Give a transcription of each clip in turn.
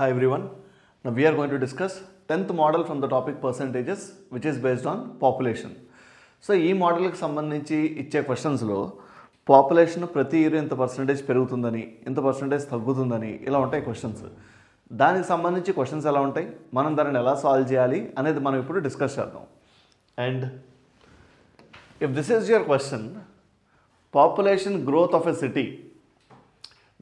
Hi everyone. Now we are going to discuss 10th model from the topic percentages which is based on population. So ఈ మోడల్కి సంబంధించి ఇచ్చే క్వశ్చన్స్లో population ప్రతి year ఇంత percentage పెరుగుతుందని ఇంత percentage తగ్గుతుందని ఇలా ఉంటాయి క్వశ్చన్స్. దానికి సంబంధించి క్వశ్చన్స్ ఎలా ఉంటాయి, మనం దానిని ఎలా సాల్వ్ చేయాలి అనేది మనం ఇప్పుడు డిస్కస్ చేద్దాం. And if this is your question, population growth of a city,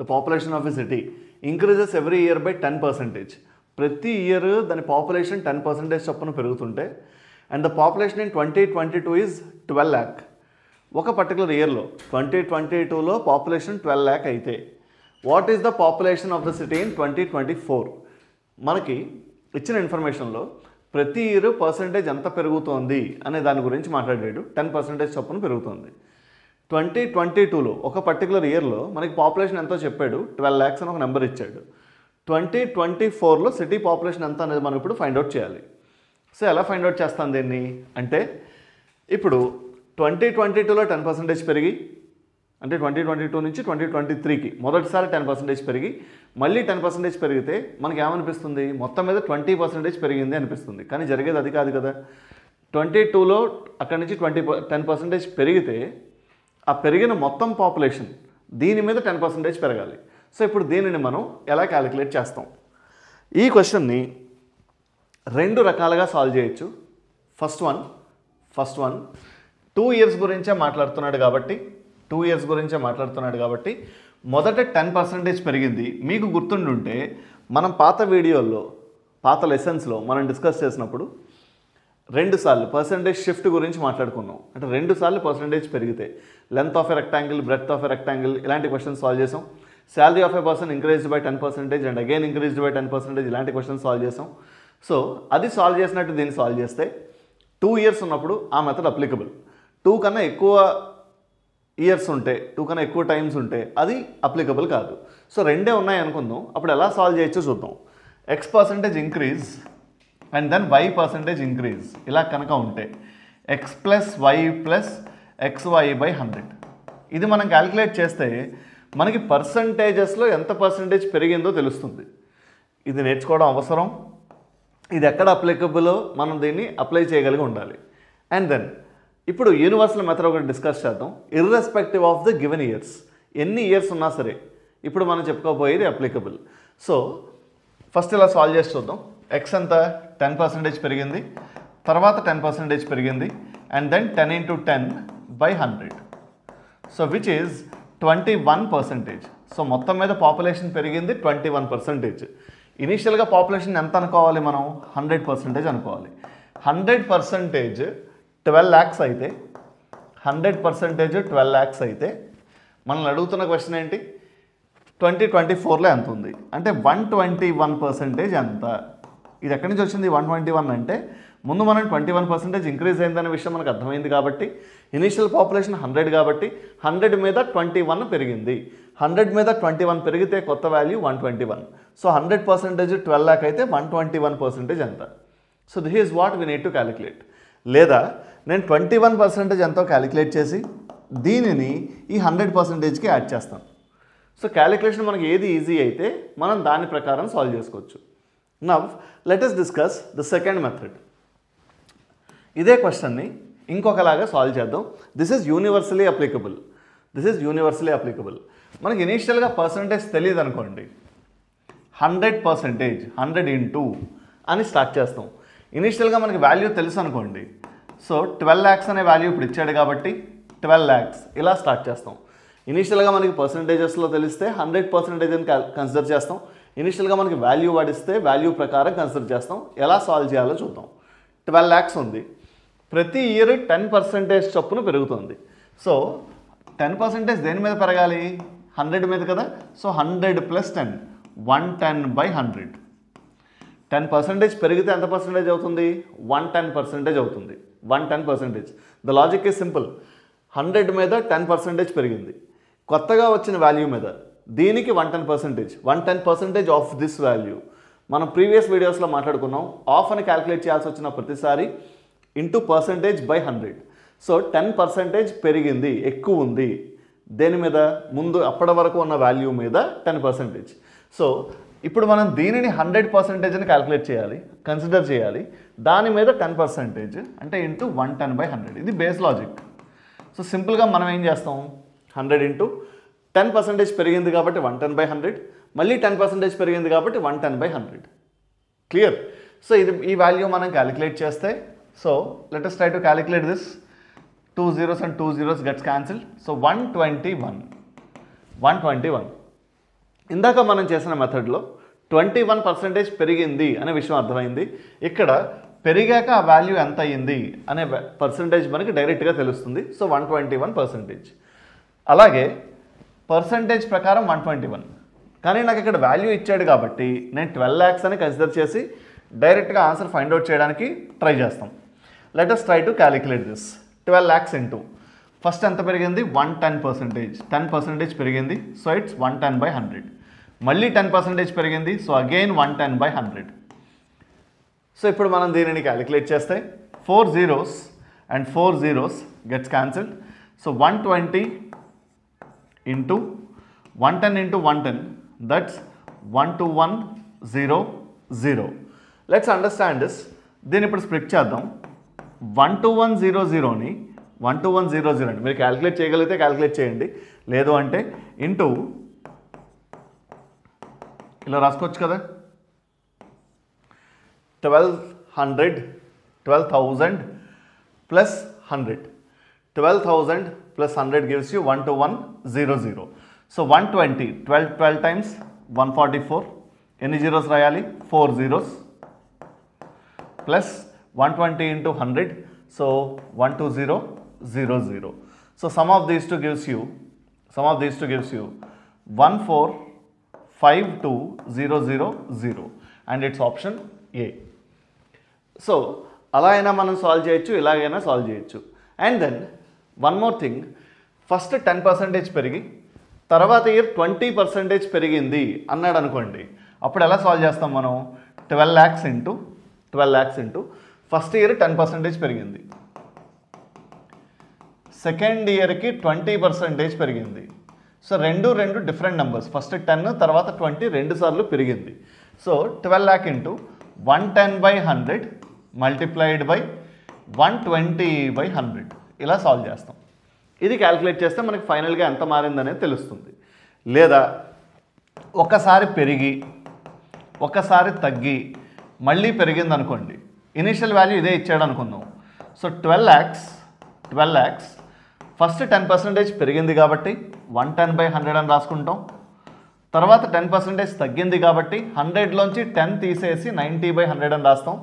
the population of a city increases every year by 10%. ప్రతి ఇయర్ దాని పాపులేషన్ 10% చొప్పున పెరుగుతుంటే and the population in 2022 is 12 lakh. ఒక పర్టికులర్ ఇయర్లో 2022లో పాపులేషన్ 12 lakh అయితే what is the population of the city in 2024? మనకి ఇచ్చిన ఇన్ఫర్మేషన్లో ప్రతి ఇయర్ పర్సంటేజ్ ఎంత పెరుగుతోంది అనే దాని గురించి మాట్లాడాడు. 10% చొప్పున పెరుగుతుంది. 2022లో ఒక పర్టికులర్ ఇయర్లో మనకి పాపులేషన్ ఎంతో చెప్పాడు, 12 lakhs అని ఒక నెంబర్ ఇచ్చాడు. 2024లో సిటీ పాపులేషన్ ఎంత అనేది మనం ఇప్పుడు ఫైండ్ అవుట్ చేయాలి. సో ఎలా ఫైండ్ అవుట్ చేస్తాం దీన్ని అంటే, ఇప్పుడు 2022లో 10% పెరిగి, అంటే 2022 నుంచి 2023కి మొదటిసారి 10% పెరిగి మళ్ళీ 10% పెరిగితే మనకి ఏమనిపిస్తుంది, మొత్తం మీద 20% పెరిగింది అనిపిస్తుంది. కానీ జరిగేది అది కాదు కదా. 22లో అక్కడి నుంచి 10% పెరిగితే ఆ పెరిగిన మొత్తం పాపులేషన్ దీని మీద 10% పెరగాలి. సో ఇప్పుడు దీనిని మనం ఎలా క్యాలిక్యులేట్ చేస్తాం? ఈ క్వశ్చన్ని రెండు రకాలుగా సాల్వ్ చేయొచ్చు. ఫస్ట్ వన్ 2 years గురించే మాట్లాడుతున్నాడు కాబట్టి మొదట 10% పెరిగింది. మీకు గుర్తుండుంటే మనం పాత వీడియోల్లో, పాత లెసన్స్లో మనం డిస్కస్ చేసినప్పుడు 2 సార్లు పర్సంటేజ్ షిఫ్ట్ గురించి మాట్లాడుకున్నాం. అంటే 2 సార్లు పర్సంటేజ్ పెరిగితే length of a rectangle, breadth of a rectangle ఇలాంటి క్వశ్చన్స్ సాల్వ్ చేసాం. Salary of a person increased by 10% and again increased by 10% ఇలాంటి క్వశ్చన్స్ సాల్వ్ చేసాం. సో అది సాల్వ్ చేసినట్టు దీన్ని సాల్వ్ చేస్తే 2 years ఉన్నప్పుడు ఆ మెథడ్ అప్లికబుల్. 2 కన్నా ఎక్కువ ఇయర్స్ ఉంటే, 2 కన్నా ఎక్కువ టైమ్స్ ఉంటే అది అప్లికబుల్ కాదు. సో రెండే ఉన్నాయి అనుకుందాం. అప్పుడు ఎలా సాల్వ్ చేయొచ్చో చూద్దాం. X% increase and then Y% increase ఇలా కనుక ఉంటే X plus Y plus XY by 100 ఇది మనం క్యాలిక్యులేట్ చేస్తే మనకి పర్సంటేజెస్లో ఎంత పర్సంటేజ్ పెరిగిందో తెలుస్తుంది. ఇది నేర్చుకోవడం అవసరం. ఇది ఎక్కడ అప్లికబులో మనం దీన్ని అప్లై చేయగలిగి ఉండాలి. అండ్ దెన్ ఇప్పుడు యూనివర్సల్ మెథడ్ ఒకటి డిస్కస్ చేద్దాం. Irrespective of the given years, ఎన్ని ఇయర్స్ ఉన్నా సరే ఇప్పుడు మనం చెప్పుకోబోయేది అప్లికబుల్. సో ఫస్ట్ ఇలా సాల్వ్ చేసి చూద్దాం. X అంతా 10% పెరిగింది, తర్వాత 10% పెరిగింది and then 10 into 10 by 100. So which is 21%. So మొత్తం మీద పాపులేషన్ పెరిగింది 21%. ఇనీషియల్గా పాపులేషన్ ఎంత అనుకోవాలి మనం? 100% అనుకోవాలి. 100% 12 lakhs అయితే 100% 12 lakhs అయితే మనల్ని అడుగుతున్న క్వశ్చన్ ఏంటి, 2024లో ఎంత ఉంది అంటే 121% ఎంత? ఇది ఎక్కడి నుంచి వచ్చింది 121 అంటే, ముందు మనం 21% ఇంక్రీజ్ అయిందనే విషయం మనకు అర్థమైంది కాబట్టి, ఇనీషియల్ పాపులేషన్ 100 కాబట్టి 100 మీద 21 పెరిగింది. 100 మీద 21 పెరిగితే కొత్త వాల్యూ 121. సో 100% 12 lakh అయితే 121% ఎంత? So this is what we need to calculate. లేదా నేను 21% ఎంతో క్యాలిక్యులేట్ చేసి దీనిని ఈ 100%కి యాడ్ చేస్తాను. సో క్యాలిక్యులేషన్ మనకి ఏది ఈజీ అయితే మనం దాని ప్రకారం సాల్వ్ చేసుకోవచ్చు. Now let us discuss the second method. ఇదే క్వశ్చన్ని ఇంకొకలాగా సాల్వ్ చేద్దాం. This is universally applicable. మనకి ఇనీషియల్గా పర్సంటేజ్ తెలియదు అనుకోండి, 100%, 100 into అని స్టార్ట్ చేస్తాం. ఇనీషియల్గా మనకి వాల్యూ తెలుసు అనుకోండి. సో 12 lakhs అనే వాల్యూ ఇప్పుడు ఇచ్చాడు కాబట్టి 12 lakhs ఇలా స్టార్ట్ చేస్తాం. ఇనీషియల్గా మనకి పర్సంటేజెస్లో తెలిస్తే 100% అని కన్సిడర్ చేస్తాం. ఇనీషియల్గా మనకి వాల్యూ వాడిస్తే వాల్యూ ప్రకారం కన్సిడర్ చేస్తాం. ఎలా సాల్వ్ చేయాలో చూద్దాం. 12 lakhs ఉంది, ప్రతి ఇయర్ 10% చొప్పున పెరుగుతుంది. సో 10% దేని మీద పెరగాలి? 100 మీద కదా. So 100 + 10 110 by 100. 10% పెరిగితే ఎంత పర్సంటేజ్ అవుతుంది? 110% అవుతుంది. 110%. The logic is simple. 100 మీద 10% పెరిగింది, కొత్తగా వచ్చిన వాల్యూ మీద దీనికి 110%. 110% ఆఫ్ దిస్ వాల్యూ మనం ప్రీవియస్ వీడియోస్లో మాట్లాడుకున్నాం. ఆఫ్ అని క్యాలిక్యులేట్ చేయాల్సి వచ్చిన ప్రతిసారి ఇంటూ పర్సంటేజ్ బై 100. సో 10% పెరిగింది, ఎక్కువ ఉంది దేని మీద? ముందు అప్పటి వరకు ఉన్న వాల్యూ మీద 10%. సో ఇప్పుడు మనం దీనిని 100% అని క్యాలిక్యులేట్ చేయాలి, కన్సిడర్ చేయాలి. దాని మీద 10% అంటే ఇంటూ 110/100. ఇది బేస్ లాజిక్. సో సింపుల్గా మనం ఏం చేస్తాం, 100 ఇంటూ 10% పెరిగింది కాబట్టి 110/100, మళ్ళీ 10% పెరిగింది కాబట్టి 110/100. క్లియర్? సో ఈ వాల్యూ మనం క్యాలిక్యులేట్ చేస్తే, so let us try to calculate this. 2 zeros and 2 zeros gets cancelled. So 121. ఇందాక మనం చేసిన మెథడ్లో 21% పెరిగింది అనే విషయం అర్థమైంది. ఇక్కడ పెరిగాక ఆ వాల్యూ ఎంత అయ్యింది అనే పర్సంటేజ్ మనకి డైరెక్ట్గా తెలుస్తుంది. సో 121%. అలాగే పర్సంటేజ్ ప్రకారం 121, కానీ నాకు ఇక్కడ వాల్యూ ఇచ్చాడు కాబట్టి నేను 12 lakhs అని కన్సిడర్ చేసి డైరెక్ట్గా ఆన్సర్ ఫైండ్ అవుట్ చేయడానికి ట్రై చేస్తాం. Let us try to calculate this. 12 lakhs into first ఎంత పెరిగింది, 110%. 10% పెరిగింది, సో ఇట్స్ 110/100. మళ్ళీ 10% పెరిగింది, సో అగైన్ 110/100. సో ఇప్పుడు మనం దీనిని క్యాలిక్యులేట్ చేస్తే 4 zeros and 4 zeros gets cancelled. So 120 into 110 into 110, that's 12100. Let's understand this. దీన్ని ఇప్పుడు స్ప్లిట్ చేద్దాం. 12100ని 12100 అండి, మీరు క్యాలిక్యులేట్ చేయగలిగితే క్యాలిక్యులేట్ చేయండి, లేదు అంటే ఇంటూ ఇలా రాసుకోవచ్చు కదా, 12,000 plus 100. 12,000 plus 100 gives you 12100. So 120, 12 times 144. ఎన్ని జీరోస్ రాయాలి, 4 zeros plus 120 into 100, so 12000. So sum of these two gives you 1452000, and it's option A. So అలా అయినా మనం సాల్వ్ చేయొచ్చు, ఇలాగైనా సాల్వ్ చేయొచ్చు. And then one more thing, first 10% పెరిగి తర్వాత ఇయర్ 20% పెరిగింది అన్నాడు అనుకోండి, అప్పుడు ఎలా సాల్వ్ చేస్తాం మనం, 12 lakhs ఇంటూ ఫస్ట్ ఇయర్ 10% పెరిగింది, సెకండ్ ఇయర్కి 20% పెరిగింది. సో రెండు డిఫరెంట్ నెంబర్స్, ఫస్ట్ 10 తర్వాత 20 రెండు సార్లు పెరిగింది. So 12 lakh into 110/100 multiplied by 120/100 ఇలా సాల్వ్ చేస్తాం. ఇది క్యాలిక్యులేట్ చేస్తే మనకి ఫైనల్గా ఎంత మారిందనేది తెలుస్తుంది. లేదా ఒకసారి పెరిగి ఒకసారి తగ్గి మళ్ళీ పెరిగింది అనుకోండి, ఇనిషియల్ వాల్యూ ఇదే ఇచ్చాడు అనుకుందాం. సో 12 lakhs ఫస్ట్ 10% పెరిగింది కాబట్టి 110/100 అని రాసుకుంటాం. తర్వాత 10% తగ్గింది కాబట్టి 100లోంచి 10 తీసేసి 90/100 అని రాస్తాం.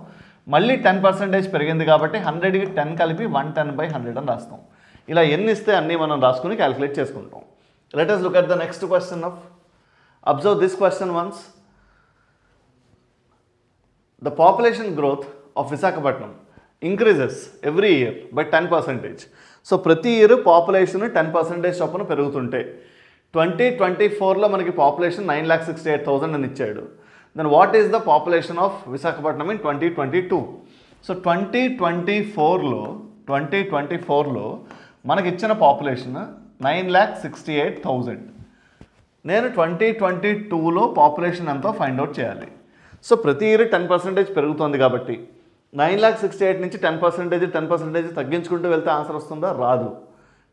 మళ్ళీ 10% పెరిగింది కాబట్టి 100కి 10 కలిపి 110/100 అని రాస్తాం. ఇలా ఎన్ని ఇస్తే అన్నీ మనం రాసుకుని క్యాలిక్యులేట్ చేసుకుంటాం. Let us look at the next question of, observe this question once. The population growth of Visakhapatnam increases every year by 10%. So ప్రతి ఇయర్ పాపులేషన్ 10% చొప్పున పెరుగుతుంటే 2024లో మనకి పాపులేషన్ 9,68,000 అని ఇచ్చాడు. Then what is the population of Visakhapatnam in 2022? So 2024లో మనకి ఇచ్చిన పాపులేషన్ 9,68,000. నేను 2022లో పాపులేషన్ ఎంతో ఫైండ్ అవుట్ చేయాలి. సో ప్రతి ఇయర్ 10% పెరుగుతుంది కాబట్టి 9,68,000 నుంచి 10% తగ్గించుకుంటూ వెళ్తే ఆన్సర్ వస్తుందా? రాదు.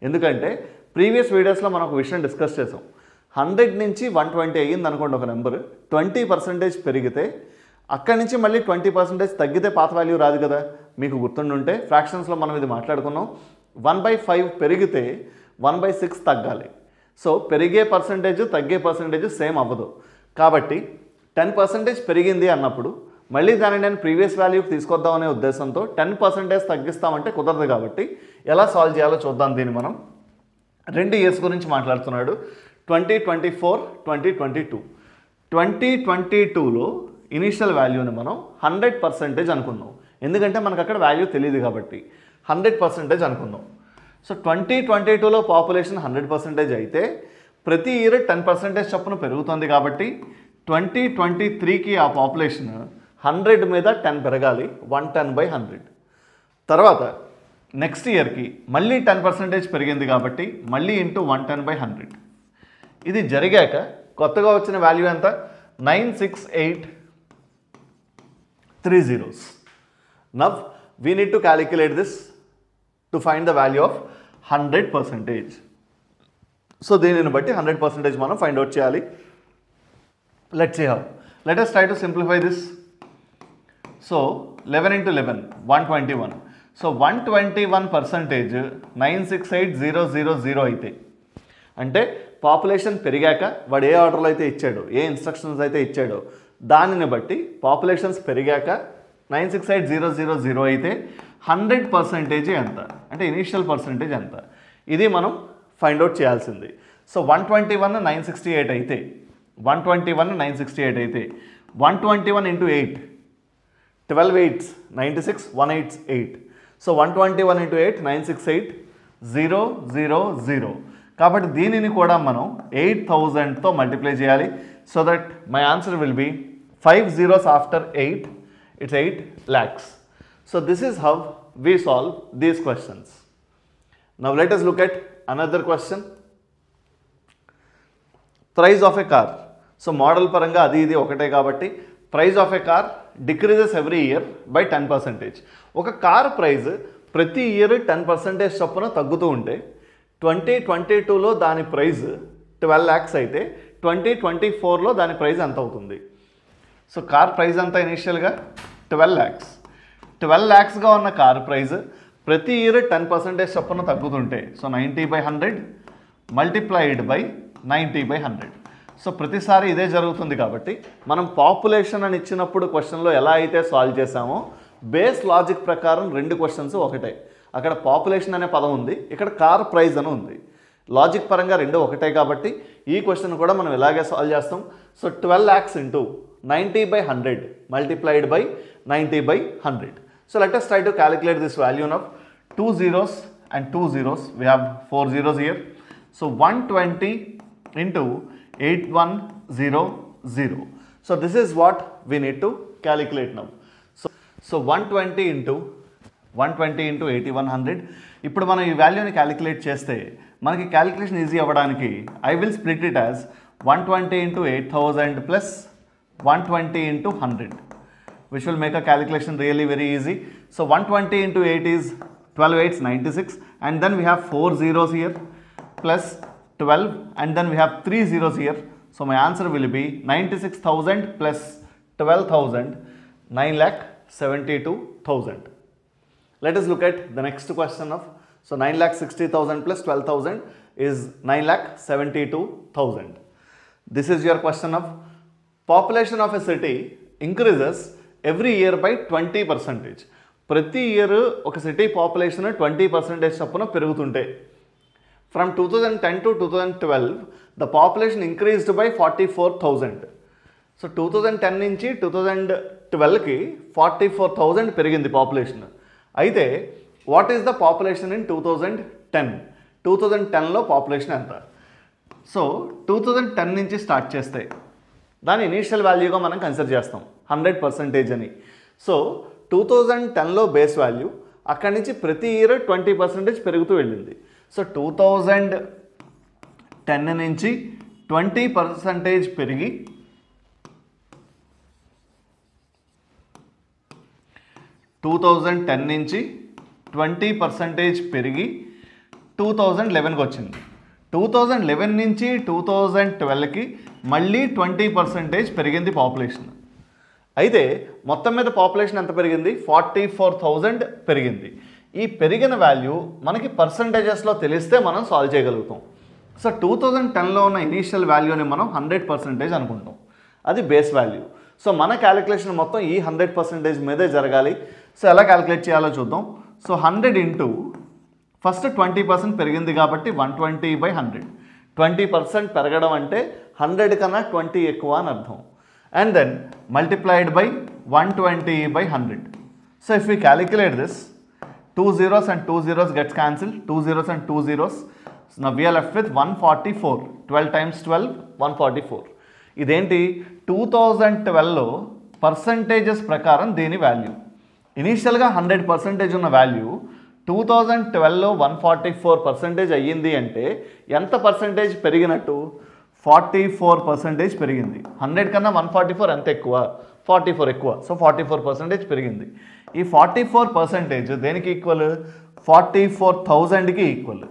ఎందుకంటే ప్రీవియస్ వీడియోస్లో మనం ఒక విషయం డిస్కస్ చేసాం. 100 నుంచి 120 అయ్యింది అనుకోండి ఒక నెంబర్, 20% పెరిగితే అక్కడి నుంచి మళ్ళీ 20% తగ్గితే పాత వాల్యూ రాదు కదా. మీకు గుర్తుండుంటే ఫ్రాక్షన్స్లో మనం ఇది మాట్లాడుకున్నాం. 1/5 పెరిగితే 1/6 తగ్గాలి. సో పెరిగే పర్సంటేజ్ తగ్గే పర్సంటేజ్ సేమ్ అవ్వదు. కాబట్టి 10% పెరిగింది అన్నప్పుడు మళ్ళీ దాన్ని నేను ప్రీవియస్ వాల్యూకి తీసుకొద్దాం అనే ఉద్దేశంతో 10% తగ్గిస్తామంటే కుదరదు. కాబట్టి ఎలా సాల్వ్ చేయాలో చూద్దాం. దీన్ని మనం 2 ఇయర్స్ గురించి మాట్లాడుతున్నాడు, 2024, 2022. 2022లో ఇనీషియల్ వాల్యూని మనం 100% అనుకుందాం. ఎందుకంటే మనకు అక్కడ వాల్యూ తెలియదు కాబట్టి 100% అనుకుందాం. సో 2022లో పాపులేషన్ 100% అయితే ప్రతి ఇయర్ 10% చొప్పున పెరుగుతుంది కాబట్టి 2023కి ఆ పాపులేషన్ 100 మీద 10 పెరగాలి, 110/100. తర్వాత నెక్స్ట్ ఇయర్కి మళ్ళీ 10% పెరిగింది కాబట్టి మళ్ళీ ఇంటూ 110/100. ఇది జరిగాక కొత్తగా వచ్చిన వాల్యూ ఎంత? 968 3 zeros. Now we need to calculate this to find the value of 100%. So దీనిని బట్టి 100% మనం find out చేయాలి. Let's see how. Let us try to simplify this. So 11 into 11, 121. So 121% 968,000 అయితే అంటే పాపులేషన్ పెరిగాక వాడు ఏ ఆర్డర్లో అయితే ఇచ్చాడో, ఏ ఇన్స్ట్రక్షన్స్ అయితే ఇచ్చాడో దానిని బట్టి పాపులేషన్స్ పెరిగాక 968,000 అయితే 100% ఎంత అంటే ఇనీషియల్ పర్సంటేజ్ ఎంత, ఇది మనం ఫైండ్ అవుట్ చేయాల్సింది. సో 121 968 అయితే 121 968 అయితే 121 into 8, 12 8s 96, 1 8s 8. So 121 into 8 968,000. కాబట్టి దీనిని కూడా మనం 8,000తో మల్టిప్లై చేయాలి. So that my answer will be 5 zeros after 8, it's 8 lakhs. So this is how we solve these questions. Now let us look at another question. Price of a car. So model paranga adi idi okate kabatti price of a car decreases every year by 10%. Oka car price ప్రతి year 10% చొప్పున తగ్గుతూ ఉంటే 2022లో దాని price 12 lakhs అయితే 2024లో దాని price ఎంత అవుతుంది? So car price అంతా ఇనిషియల్గా 12 lakhs. 12 lakhsగా ఉన్న కార్ ప్రైస్ ప్రతి ఇయర్ 10% చొప్పున తగ్గుతుంటే సో 90/100 మల్టిప్లైడ్ బై 90/100. సో ప్రతిసారి ఇదే జరుగుతుంది కాబట్టి మనం పాపులేషన్ అని ఇచ్చినప్పుడు క్వశ్చన్లో ఎలా అయితే సాల్వ్ చేసామో బేస్ లాజిక్ ప్రకారం రెండు క్వశ్చన్స్ ఒకటే. అక్కడ పాపులేషన్ అనే పదం ఉంది, ఇక్కడ కార్ ప్రైస్ అని ఉంది. లాజిక్ పరంగా రెండు ఒకటే కాబట్టి ఈ క్వశ్చన్ కూడా మనం ఇలాగే సాల్వ్ చేస్తాం. So 12 lakhs into 90/100 multiplied by 90/100. So let us try to calculate this value of 2 zeros and 2 zeros. We have 4 zeros here. So 120 into 8100. So this is what we need to calculate now. So 120 into 8100. ఇప్పుడు మనం ఈ వాల్యూని calculate చేస్తే మనకి calculation easy అవ్వడానికి I will split it as 120 into 8000 plus 120 into 100, which will make a calculation really very easy. So 120 into 8 is 12 8s 96, and then we have 4 zeros here plus 12, and then we have 3 zeros here. So my answer will be 96,000 plus 12,000, 9,72,000. Let us look at the next question of, so 9,60,000 plus 12,000 is 9,72,000. This is your question of population of a city increases every year by 20%. ప్రతి year ఒక city population 20% చొప్పున పెరుగుతుంటే from 2010 to 2012 the population increased by 44,000. So 2010 నుంచి 2012కి 44,000 పెరిగింది population. అయితే what is the population in 2010? 2010లో population ఎంత? సో 2010 నుంచి స్టార్ట్ చేస్తే దాని ఇనీషియల్ వాల్యూగా మనం కన్సిడర్ చేస్తాం 100% అని. సో 2010లో బేస్ వాల్యూ, అక్కడి నుంచి ప్రతి ఇయర్ 20% పెరుగుతూ వెళ్ళింది. సో 2010 నుంచి 20% పెరిగి 2010 నుంచి 20% పెరిగి 2011కి వచ్చింది. 2011 నుంచి 2012కి మళ్ళీ 20% పెరిగింది పాపులేషన్. అయితే మొత్తం మీద పాపులేషన్ ఎంత పెరిగింది? 44,000 పెరిగింది. ఈ పెరిగిన వాల్యూ మనకి పర్సంటేజెస్లో తెలిస్తే మనం సాల్వ్ చేయగలుగుతాం. సో 2010లో ఉన్న ఇనీషియల్ వాల్యూని మనం 100% అనుకుంటాం, అది బేస్ వాల్యూ. సో మన క్యాలిక్యులేషన్ మొత్తం ఈ 100% మీదే జరగాలి. సో ఎలా క్యాలిక్యులేట్ చేయాలో చూద్దాం. సో 100 ఇంటూ ఫస్ట్ 20% పెరిగింది కాబట్టి 120/100. 20% పెరగడం అంటే 100 కన్నా 20 ఎక్కువ అని అర్థం. And then multiplied by 120/100. So if we calculate this, 2 zeros and 2 zeros gets cancelled, 2 zeros and 2 zeros. So now we are left with 144. 12 times 12, 144. ఇదేంటి? 2012లో పర్సంటేజెస్ ప్రకారం దీని వాల్యూ. ఇనీషియల్గా 100% ఉన్న వాల్యూ 2012లో 144% అయ్యింది అంటే ఎంత పర్సంటేజ్ పెరిగినట్టు? 44% పెరిగింది. 100 కన్నా 144 ఎంత ఎక్కువ? 44 ఎక్కువ. సో 44% పెరిగింది. ఈ 44% దేనికి ఈక్వల్? 44,000కి ఈక్వల్.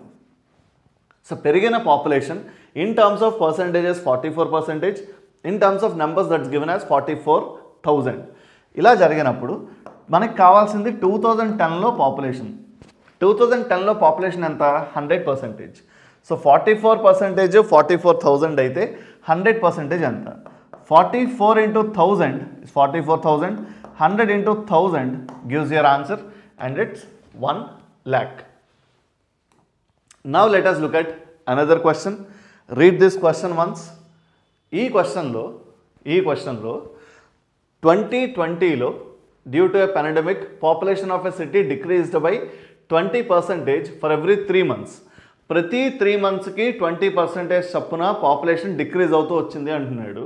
సో పెరిగిన population in terms of percentages 44%, in terms of numbers that's given as 44,000. ఇలా జరిగినప్పుడు మనకి కావాల్సింది 2010లో పాపులేషన్. 2010లో పాపులేషన్ ఎంత? 100%. సో 44% 44,000 అయితే 100% ఎంత? 44 into 1000 is 44,000. 100 into 1000 gives your answer and it's 1 lakh. Now let us look at another question. Read this question once. ఈ క్వశ్చన్లో 2020లో due to a pandemic population of a city decreased by 20% for every 3 months. ప్రతి 3 monthsకి 20% చప్పున population decrease అవుతూ వచ్చింది అంటున్నాడు.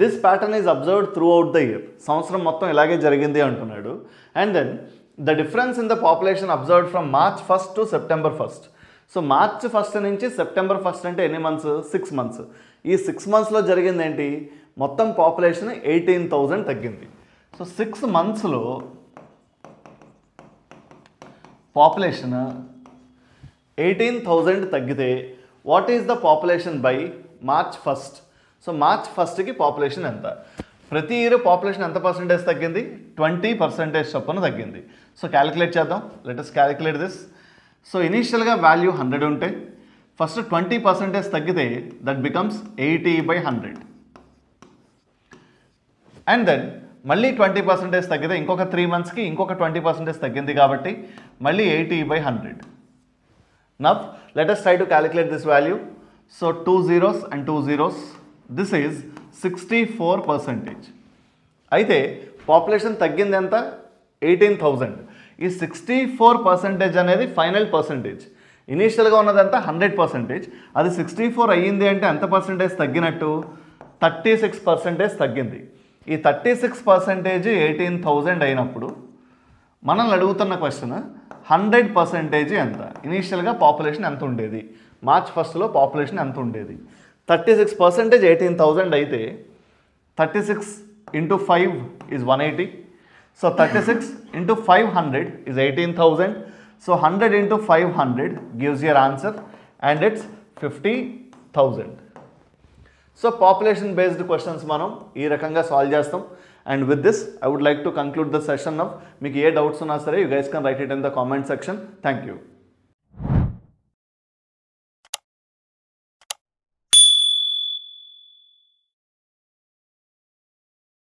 This pattern is observed throughout the year. సంవత్సరం మొత్తం ఇలాగే జరిగింది అంటున్నాడు. And then the difference in the population observed from March 1st to September 1st. So March 1st నుంచి September 1st అంటే ఎన్ని మంత్స్? 6 months. ఈ 6 monthsలో జరిగింది ఏంటి? మొత్తం పాపులేషన్ 18,000 తగ్గింది. సో 6 monthsలో పాపులేషన్ 18,000 తగ్గితే what is the population by March 1st? So March 1stకి పాపులేషన్ ఎంత? ప్రతి ఇయర్ పాపులేషన్ ఎంత పర్సెంటేజ్ తగ్గింది? 20% చొప్పున తగ్గింది. సో క్యాలిక్యులేట్ చేద్దాం. Let us calculate this. So ఇనీషియల్గా వాల్యూ 100 ఉంటే ఫస్ట్ 20% తగ్గితే దట్ బికమ్స్ 80/100. అండ్ దెన్ మళ్ళీ 20% తగ్గితే ఇంకొక 3 monthsకి ఇంకొక 20% తగ్గింది కాబట్టి మళ్ళీ 80/100. Now let us try to calculate this value. So 2 zeros and 2 zeros. This is 64%. అయితే పాపులేషన్ తగ్గింది ఎంత? 18,000. ఈ 64% అనేది ఫైనల్ పర్సంటేజ్. ఇనీషియల్గా ఉన్నదంతా 100%. అది 64 అయ్యింది అంటే ఎంత పర్సంటేజ్ తగ్గినట్టు? 36% తగ్గింది. ఈ 36% 18,000 అయినప్పుడు మనల్ని అడుగుతున్న క్వశ్చన్ 100% ఎంత? ఇనీషియల్గా పాపులేషన్ ఎంత ఉండేది? March 1stలో పాపులేషన్ ఎంత ఉండేది? 36% 18,000 అయితే 36 into 5 is 180. So 36 into 500 is 18,000. So 100 into 500 gives your answer and it's 50,000. So population based questions మనం ఈ రకంగా సాల్వ్ చేస్తాం. And with this I would like to conclude the session of మీకు ఏ డౌట్స్ ఉన్నా సరే you guys can write it in the comment section. Thank you.